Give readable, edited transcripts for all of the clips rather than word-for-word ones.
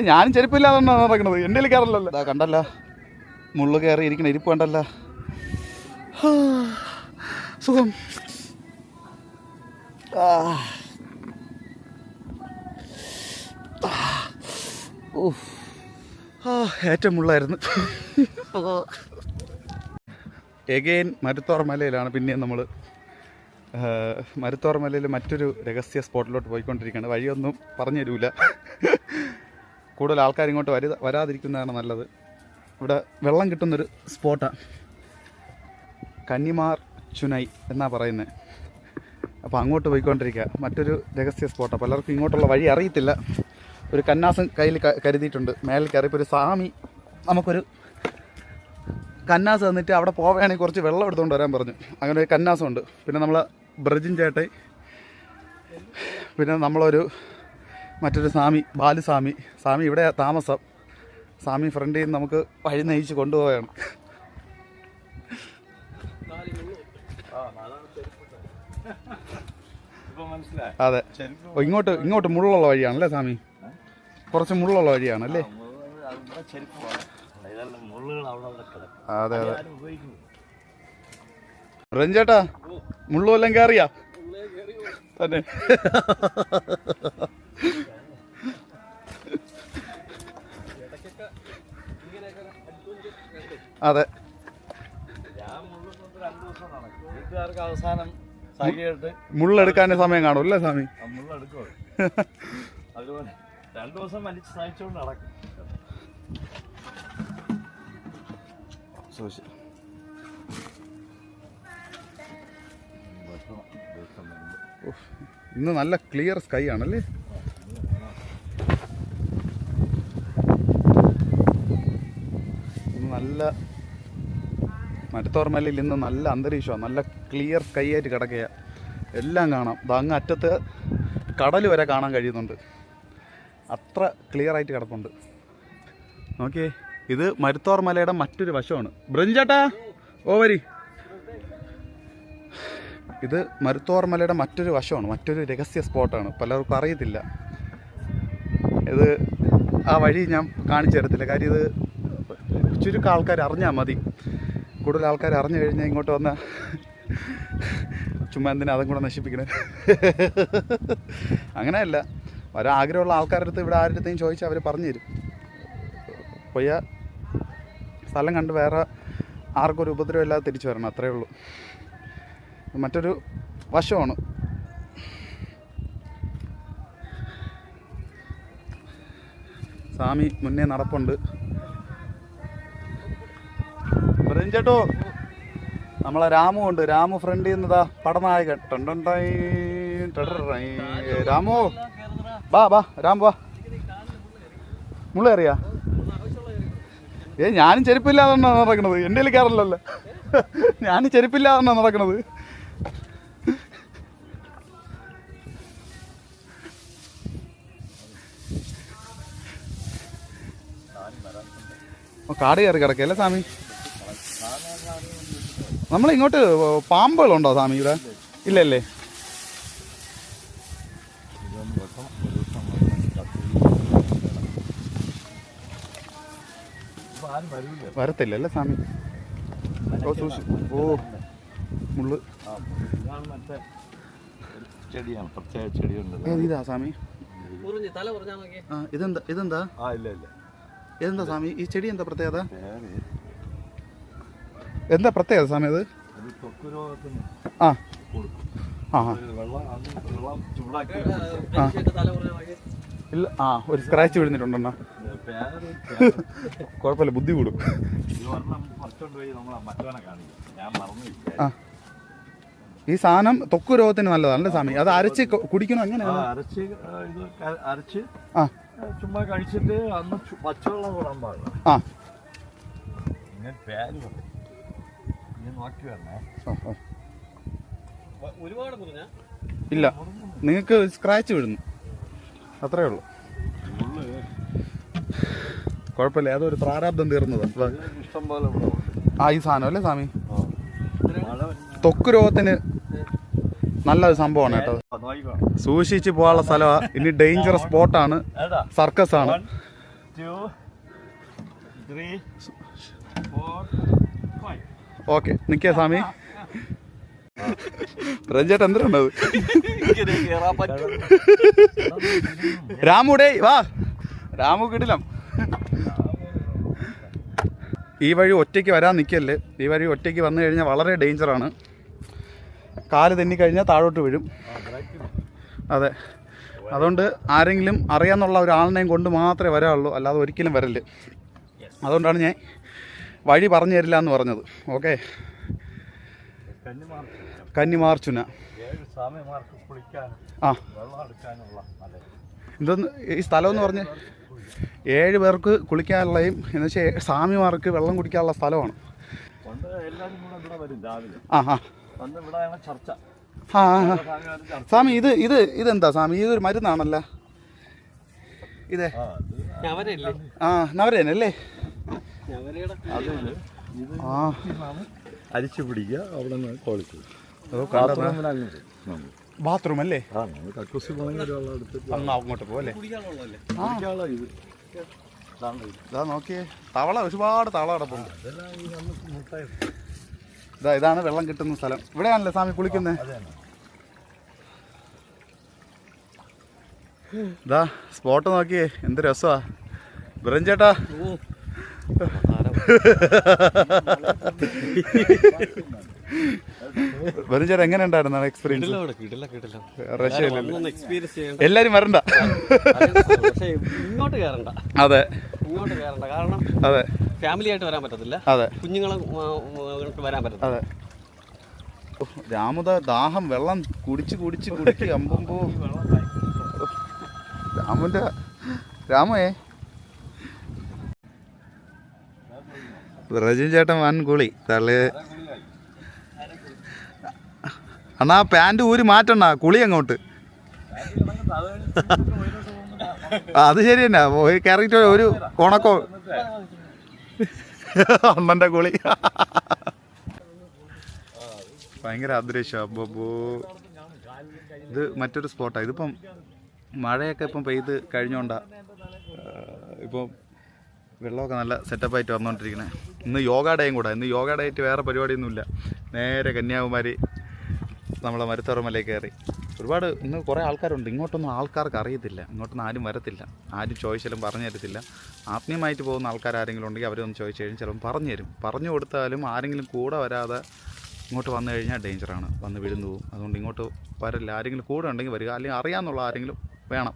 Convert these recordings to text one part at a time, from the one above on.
ഞാനും ചെരുപ്പില്ലാതെ നടക്കണത്. എൻ്റെ കയറല്ലോ. അതാ കണ്ടല്ല, മുള്ളു കയറി ഇരിക്കണ ഇരിപ്പ് കണ്ടല്ല. സുഖം. ഏറ്റവും മുള്ളായിരുന്നു. എഗെയിൻ മരുത്തോർ മലയിലാണ് പിന്നെയും നമ്മൾ. മരുത്തോർ മലയിൽ മറ്റൊരു രഹസ്യ സ്പോട്ടിലോട്ട് പോയിക്കൊണ്ടിരിക്കുകയാണ്. വഴിയൊന്നും പറഞ്ഞു തരൂല. കൂടുതൽ ആൾക്കാർ ഇങ്ങോട്ട് വരാതിരിക്കുന്നതാണ് നല്ലത്. ഇവിടെ വെള്ളം കിട്ടുന്നൊരു സ്പോട്ടാണ്. കന്നിമാർ ചുനൈ എന്നാണ് പറയുന്നത്. അപ്പോൾ അങ്ങോട്ട് പോയിക്കൊണ്ടിരിക്കുക. മറ്റൊരു രഹസ്യ സ്പോട്ടാണ്. പലർക്കും ഇങ്ങോട്ടുള്ള വഴി അറിയത്തില്ല. ഒരു കന്നാസം കയ്യിൽ കരുതിയിട്ടുണ്ട്. മേലിൽ കയറിയപ്പോൾ ഒരു സ്വാമി നമുക്കൊരു കന്നാസ് തന്നിട്ട് അവിടെ പോവുകയാണെങ്കിൽ കുറച്ച് വെള്ളം എടുത്തുകൊണ്ട് വരാൻ പറഞ്ഞു. അങ്ങനെ ഒരു കന്നാസമുണ്ട്. പിന്നെ നമ്മളെ ബ്രജിൻ ചേട്ടൻ, പിന്നെ നമ്മളൊരു മറ്റൊരു സ്വാമി, ബാലുസ്വാമി. സ്വാമി ഇവിടെ താമസം. സ്വാമി ഫ്രണ്ടിൽ നിന്ന് നമുക്ക് വഴി നയിച്ച് കൊണ്ടുപോവുകയാണ്. അതെ, ഇങ്ങോട്ട് മുള്ളുള്ള വഴിയാണല്ലേ സ്വാമി? കുറച്ച് മുള്ളുള്ള വഴിയാണല്ലേ? അതെ അതെ. റഞ്ചേട്ടാ, മുള്ളു വല്ലതും കയറിയാ തന്നെ? അതെ, അവസാനം മുള്ളെടുക്കാൻ സമയം കാണും അല്ലേ സ്വാമി? അതുപോലെ 2 ദിവസം വലിച്ച് സഹിച്ചുകൊണ്ട് നടക്കും. ഇന്ന് നല്ല ക്ലിയർ സ്കൈ ആണല്ലേ? നല്ല മരുത്തോർ മലയിൽ ഇന്ന് നല്ല അന്തരീക്ഷമാണ്. നല്ല ക്ലിയർ സ്കൈ ആയിട്ട് കിടക്കുക. എല്ലാം കാണാം. അങ്ങ് അറ്റത്ത് കടൽ വരെ കാണാൻ കഴിയുന്നുണ്ട്. അത്ര ക്ലിയർ ആയിട്ട് കിടപ്പുണ്ട്. നോക്കിയേ, ഇത് മരുത്തോർ മലയുടെ മറ്റൊരു വശമാണ്. ബ്രഞ്ചേട്ടാ ഓവരി. ഇത് മരുത്തോർ മലയുടെ മറ്റൊരു വശമാണ്. മറ്റൊരു രഹസ്യ സ്പോട്ടാണ്. പലർക്കും അറിയത്തില്ല. ഇത് ആ വഴി ഞാൻ കാണിച്ചു തരത്തില്ല. കാര്യം ഇത് ചുരുക്കം ആൾക്കാർ അറിഞ്ഞാൽ മതി. കൂടുതൽ ആൾക്കാർ അറിഞ്ഞു കഴിഞ്ഞാൽ ഇങ്ങോട്ട് വന്ന ചുമ്മാ എന്തിനാ അതും കൂടെ നശിപ്പിക്കണേ? അങ്ങനെയല്ല, ഒരാഗ്രഹമുള്ള ആൾക്കാരുടെ അടുത്ത് ഇവിടെ ആരുടെ അടുത്തേയും ചോദിച്ചാൽ അവർ പറഞ്ഞു തരും. പോയ സ്ഥലം കണ്ട് വേറെ ആർക്കും ഒരു ഉപദ്രവം ഇല്ലാതെ തിരിച്ചു വരണം, അത്രയേ ഉള്ളൂ. മറ്റൊരു വശമാണ്. സ്വാമി മുന്നേ നടപ്പുണ്ട്. ചേട്ടോ, നമ്മളെ രാമു ഉണ്ട്. രാമു ഫ്രണ്ടിൽ നിന്നതാ പടനായകൻ. രാമു ബാ ബാ, രാമു ബാ. മുള്ള അറിയാ? ഞാനും ചെരുപ്പില്ലാതെ നടക്കണത്. എൻ്റെ കയറല്ലോ. ഞാനും ചെരുപ്പില്ലാതെ നടക്കണത്. കാട് കയറി കിടക്കല്ലേ സ്വാമി? നമ്മളിങ്ങോട്ട് പാമ്പുകളുണ്ടോ സ്വാമി ഇവിടെ? ഇല്ലല്ലേ? വരത്തില്ലല്ലേ സ്വാമി? ഓ മുള്ളു ഇതാ സ്വാമി? ഇതെന്താ ഇതെന്താ ഇതെന്താ സ്വാമി? ഈ ചെടി എന്താ പ്രത്യേകത? എന്താ പ്രത്യേകത സ്വാമി അത്? ആ ആ ഇല്ല, ആ ഒരു സ്ക്രാച്ച് വീഴുന്നിട്ടുണ്ടെന്നാ? കുഴപ്പമില്ല, ബുദ്ധി കൂടും. ആ, ഈ സാധനം ത്വക്ക് രോഗത്തിന് നല്ലതാണല്ലേ സ്വാമി? അത് അരച്ച് കുടിക്കണം. എങ്ങനെയാണ് അരച്ച്? ആ, ചുമ്മാ കഴിച്ചിട്ട് അന്ന് പച്ചവെള്ളം കൂടാൻ പാടില്ല. ആ, ഇല്ല, നിങ്ങൾക്ക് സ്ക്രാച്ച് വീഴുന്നു, അത്രേ ഉള്ളൂ. കുഴപ്പമില്ല, അതൊരു പ്രാരാബ്ദം തീർന്നതാണ്. ആ, ഈ സാധനം അല്ലേ സ്വാമി? ത്വക്ക് രോഗത്തിന് നല്ലൊരു സംഭവമാണ് കേട്ടോ. സൂക്ഷിച്ച് പോകാനുള്ള സ്ഥലമാണ്. ഇനി ഡേഞ്ചറസ് സ്പോട്ടാണ്, സർക്കസ് ആണ്. 2, 3, 4, 5. ഓക്കെ നിൽക്കുക സ്വാമി. രഞ്ജേട്ട എന്തിനുണ്ടത്? രാമുടേ വാ, രാമു കിടിലം. ഈ വഴി ഒറ്റയ്ക്ക് വരാൻ നിൽക്കല്ലേ. ഈ വഴി ഒറ്റയ്ക്ക് വന്നു കഴിഞ്ഞാൽ വളരെ ഡേഞ്ചറാണ്. കാല് തെന്നിക്കഴിഞ്ഞാൽ താഴോട്ട് വീഴും. അതെ, അതുകൊണ്ട് ആരെങ്കിലും അറിയാമെന്നുള്ള ഒരാളിനെയും കൊണ്ട് മാത്രമേ വരാറുള്ളൂ, അല്ലാതെ ഒരിക്കലും വരല്. അതുകൊണ്ടാണ് ഞാൻ വഴി പറഞ്ഞു തരില്ല എന്ന് പറഞ്ഞത്. ഓക്കെ, കന്നിമാർച്ചുന. ആ, ഇതൊന്ന് ഈ സ്ഥലം എന്ന് പറഞ്ഞ് 7 പേർക്ക് കുളിക്കാനുള്ളയും എന്ന് വെച്ചാൽ സ്വാമിമാർക്ക് വെള്ളം കുടിക്കാനുള്ള സ്ഥലമാണ്. ആ ആ ആ സ്വാമി, ഇതെന്താ സ്വാമി? ഇതൊരു മരുന്നാണല്ലോ ഇതേ. ആ, നവരേനല്ലേ? ആ, അരിച്ചു പിടിക്കുക, അവിടെ നിന്ന് കോളിക്കും. ബാത്റൂം അല്ലേ? കക്കൂസി പോകണമെങ്കിൽ വെള്ളം എടുത്തിട്ട് അന്ന് അങ്ങോട്ട് പോകല്ലേ? ഇതാ നോക്കിയേ, തവള, ഒരുപാട് തവള കിടപ്പുണ്ട്. ഇതാണ് വെള്ളം കിട്ടുന്ന സ്ഥലം. ഇവിടെയാണല്ലേ സ്വാമി കുളിക്കുന്നത്? ഇതാ സ്പോട്ട് നോക്കിയേ, എന്ത് രസമാ. ബ്രൻ ചേട്ടാ, ചേട്ടാ എങ്ങനെ ഉണ്ടായിരുന്നു എക്സ്പീരിയൻസ്? എല്ലാരും വരണ്ട, ഇങ്ങോട്ട് കയറണ്ട. അതെ, ഇങ്ങോട്ട് കയറണ്ട. കാരണം അതെ, ഫാമിലി ആയിട്ട് വരാൻ പറ്റത്തില്ല. അതെ, കുഞ്ഞുങ്ങളെ വരാൻ പറ്റത്തില്ല. അതെ. രാമുദ ദാഹം, വെള്ളം കുടിച്ച് അമ്പുമ്പോ രാമേ റജിൻ ചേട്ടൻ വൻ കുളി തള്ളേ. അണ്ണാ പാൻറ് ഊരി മാറ്റണ്ണ, കുളി അങ്ങോട്ട്. അത് ശരി തന്നെ, കയറിയിട്ട് ഒരു ഉണക്കോ അണ്ണൻ്റെ കുളി. ഭയങ്കര അദൃശ്യം. അപ്പോ ഇത് മറ്റൊരു സ്പോട്ടാണ്. ഇതിപ്പം മഴയൊക്കെ ഇപ്പം പെയ്ത് കഴിഞ്ഞോണ്ടാ ഇപ്പം വെള്ളമൊക്കെ നല്ല സെറ്റപ്പായിട്ട് വന്നുകൊണ്ടിരിക്കുന്നത്. ഇന്ന് യോഗ ഡേയും കൂടെ. ഇന്ന് യോഗ ഡേ ആയിട്ട് വേറെ പരിപാടിയൊന്നുമില്ല. നേരെ കന്യാകുമാരി നമ്മളെ മരുത്തോറ മലയിൽ കയറി. ഒരുപാട് ഇന്ന് കുറേ ആൾക്കാരുണ്ട്. ഇങ്ങോട്ടൊന്നും ആൾക്കാർക്ക് അറിയത്തില്ല, ഇങ്ങോട്ടൊന്നും ആരും വരത്തില്ല, ആരും ചോദിച്ചാലും പറഞ്ഞു തരത്തില്ല. ആത്മീയമായിട്ട് പോകുന്ന ആൾക്കാരെങ്കിലും ഉണ്ടെങ്കിൽ അവരൊന്ന് ചോദിച്ചു കഴിഞ്ഞാൽ ചിലപ്പോൾ പറഞ്ഞു തരും. പറഞ്ഞു കൊടുത്താലും ആരെങ്കിലും കൂടെ വരാതെ ഇങ്ങോട്ട് വന്നു കഴിഞ്ഞാൽ ഡേഞ്ചറാണ്, വന്ന് വിഴുന്നു പോകും. അതുകൊണ്ട് ഇങ്ങോട്ട് വരില്ല. ആരെങ്കിലും കൂടെ ഉണ്ടെങ്കിൽ വരിക, അല്ലെങ്കിൽ അറിയാമെന്നുള്ള ആരെങ്കിലും വേണം.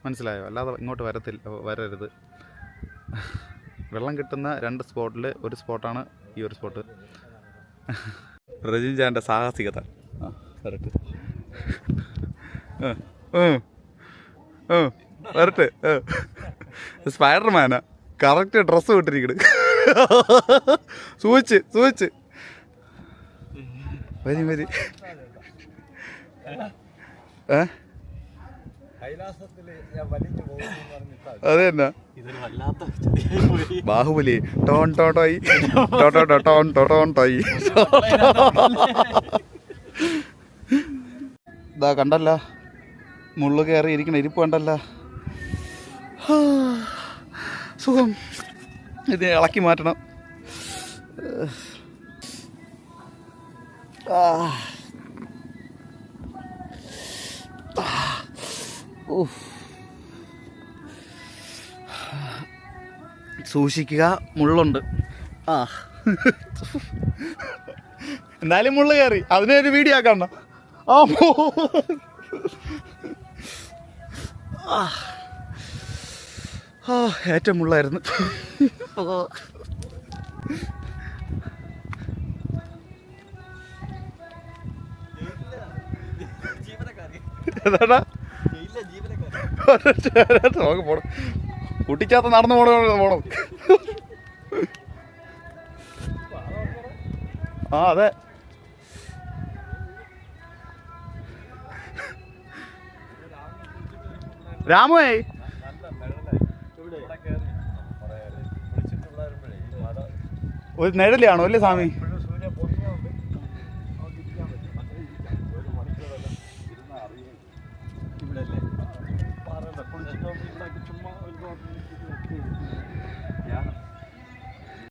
മനസ്സിലായോ? അല്ലാതെ ഇങ്ങോട്ട് വരരുത്. വെള്ളം കിട്ടുന്ന 2 സ്പോട്ടിൽ ഒരു സ്പോട്ടാണ് ഈ ഒരു സ്പോട്ട്. റജിൻ ചാൻ്റെ സാഹസികത. ആ വരട്ടെ, വരട്ടെ. സ്പൈഡർമാനാ, കറക്റ്റ് ഡ്രസ്സ് വിട്ടിരിക്കണ്. സൂചിച്ച് വരി. അത് തന്നെ ബാഹുബലി. ടോൺ ടോട്ടോയി ടോൺ ടോട്ടോയി. ഇതാ കണ്ടല്ല, മുള്ളു കയറി ഇരിക്കണ ഇരിപ്പ് കണ്ടല്ല, സുഖം. ഇത് ഇളക്കി മാറ്റണം. സൂക്ഷിക്കുക, മുള്ളുണ്ട്. ആ എന്നാലും മുള്ളു കയറി, അതിനെ ഒരു വീഡിയോ ആക്കണ്ട. ഏറ്റവും മുള്ളായിരുന്നു. പോണം, കുട്ടിക്കകത്ത് നടന്നു പോണം. ആ അതെ, രാമുവേ ഒരു നിഴലാണോ അല്ലേ സ്വാമി?